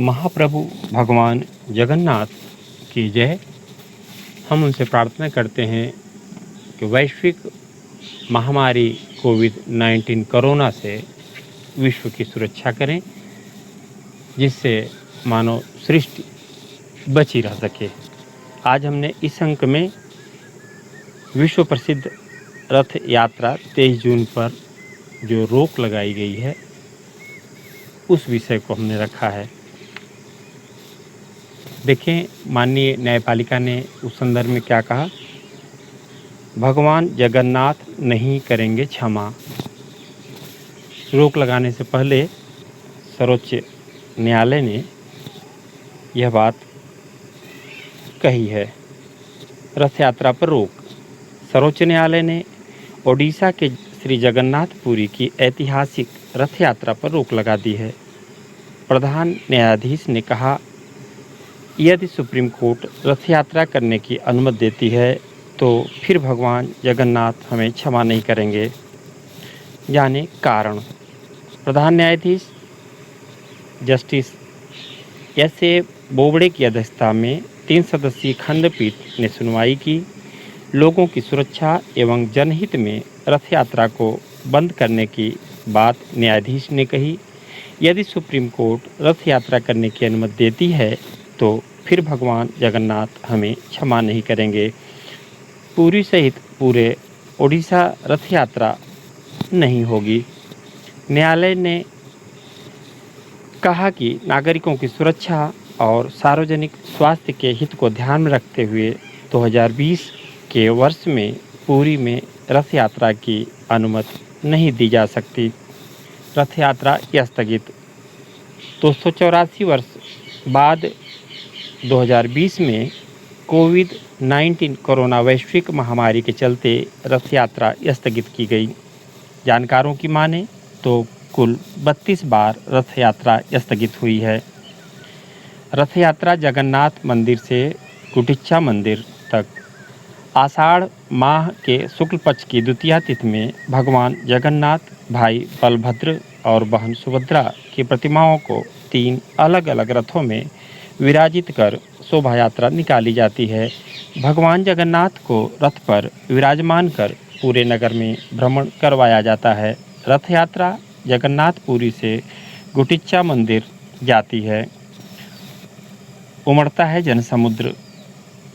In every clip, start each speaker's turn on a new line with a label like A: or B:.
A: महाप्रभु भगवान जगन्नाथ की जय। हम उनसे प्रार्थना करते हैं कि वैश्विक महामारी कोविड-19 कोरोना से विश्व की सुरक्षा करें, जिससे मानव सृष्टि बची रह सके। आज हमने इस अंक में विश्व प्रसिद्ध रथ यात्रा 23 जून पर जो रोक लगाई गई है, उस विषय को हमने रखा है। देखें, माननीय न्यायपालिका ने उस संदर्भ में क्या कहा। भगवान जगन्नाथ नहीं करेंगे क्षमा। रोक लगाने से पहले सर्वोच्च न्यायालय ने यह बात कही है। रथ यात्रा पर रोक। सर्वोच्च न्यायालय ने ओडिशा के श्री जगन्नाथपुरी की ऐतिहासिक रथ यात्रा पर रोक लगा दी है। प्रधान न्यायाधीश ने कहा, यदि सुप्रीम कोर्ट रथ यात्रा करने की अनुमति देती है तो फिर भगवान जगन्नाथ हमें क्षमा नहीं करेंगे। जाने कारण। प्रधान न्यायाधीश जस्टिस एस.ए. बोबड़े की अध्यक्षता में 3 सदस्यीय खंडपीठ ने सुनवाई की। लोगों की सुरक्षा एवं जनहित में रथ यात्रा को बंद करने की बात न्यायाधीश ने कही। यदि सुप्रीम कोर्ट रथ यात्रा करने की अनुमति देती है तो फिर भगवान जगन्नाथ हमें क्षमा नहीं करेंगे। पुरी सहित पूरे ओडिशा रथ यात्रा नहीं होगी। न्यायालय ने कहा कि नागरिकों की सुरक्षा और सार्वजनिक स्वास्थ्य के हित को ध्यान में रखते हुए 2020 के वर्ष में पुरी में रथ यात्रा की अनुमति नहीं दी जा सकती। रथ यात्रा स्थगित। 284 वर्ष बाद 2020 में कोविड-19 कोरोना वैश्विक महामारी के चलते रथ यात्रा स्थगित की गई। जानकारों की माने तो कुल 32 बार रथ यात्रा स्थगित हुई है। रथ यात्रा जगन्नाथ मंदिर से गुंडीचा मंदिर तक आषाढ़ माह के शुक्ल पक्ष की द्वितीया तिथि में भगवान जगन्नाथ, भाई बलभद्र और बहन सुभद्रा की प्रतिमाओं को 3 अलग-अलग रथों में विराजित कर शोभा यात्रा निकाली जाती है। भगवान जगन्नाथ को रथ पर विराजमान कर पूरे नगर में भ्रमण करवाया जाता है। रथ यात्रा जगन्नाथपुरी से गुंडीचा मंदिर जाती है। उमड़ता है जनसमुद्र।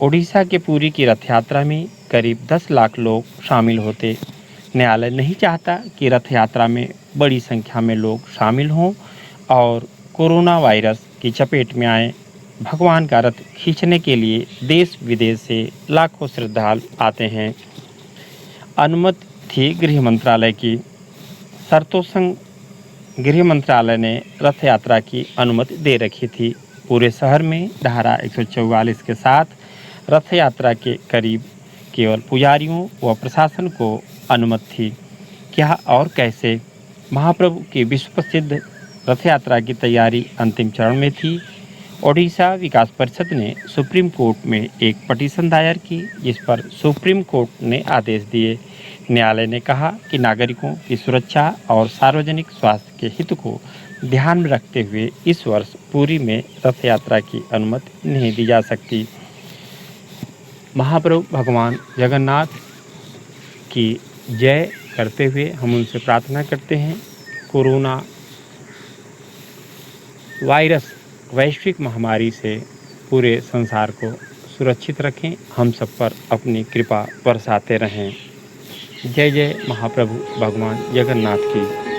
A: ओडिशा के पुरी की रथ यात्रा में करीब 10 लाख लोग शामिल होते। न्यायालय नहीं चाहता कि रथ यात्रा में बड़ी संख्या में लोग शामिल हों और कोरोना वायरस की चपेट में आए। भगवान का रथ खींचने के लिए देश विदेश से लाखों श्रद्धालु आते हैं। अनुमति थी गृह मंत्रालय की। शर्तों संग गृह मंत्रालय ने रथ यात्रा की अनुमति दे रखी थी। पूरे शहर में धारा 144 के साथ रथ यात्रा के करीब केवल पुजारियों व प्रशासन को अनुमति थी। क्या और कैसे? महाप्रभु की विश्व प्रसिद्ध रथ यात्रा की तैयारी अंतिम चरण में थी। ओडिशा विकास परिषद ने सुप्रीम कोर्ट में एक पटिशन दायर की, जिस पर सुप्रीम कोर्ट ने आदेश दिए। न्यायालय ने कहा कि नागरिकों की सुरक्षा और सार्वजनिक स्वास्थ्य के हित को ध्यान में रखते हुए इस वर्ष पुरी में रथ यात्रा की अनुमति नहीं दी जा सकती। महाप्रभु भगवान जगन्नाथ की जय करते हुए हम उनसे प्रार्थना करते हैं, कोरोना वायरस वैश्विक महामारी से पूरे संसार को सुरक्षित रखें, हम सब पर अपनी कृपा बरसाते रहें। जय जय महाप्रभु भगवान जगन्नाथ की।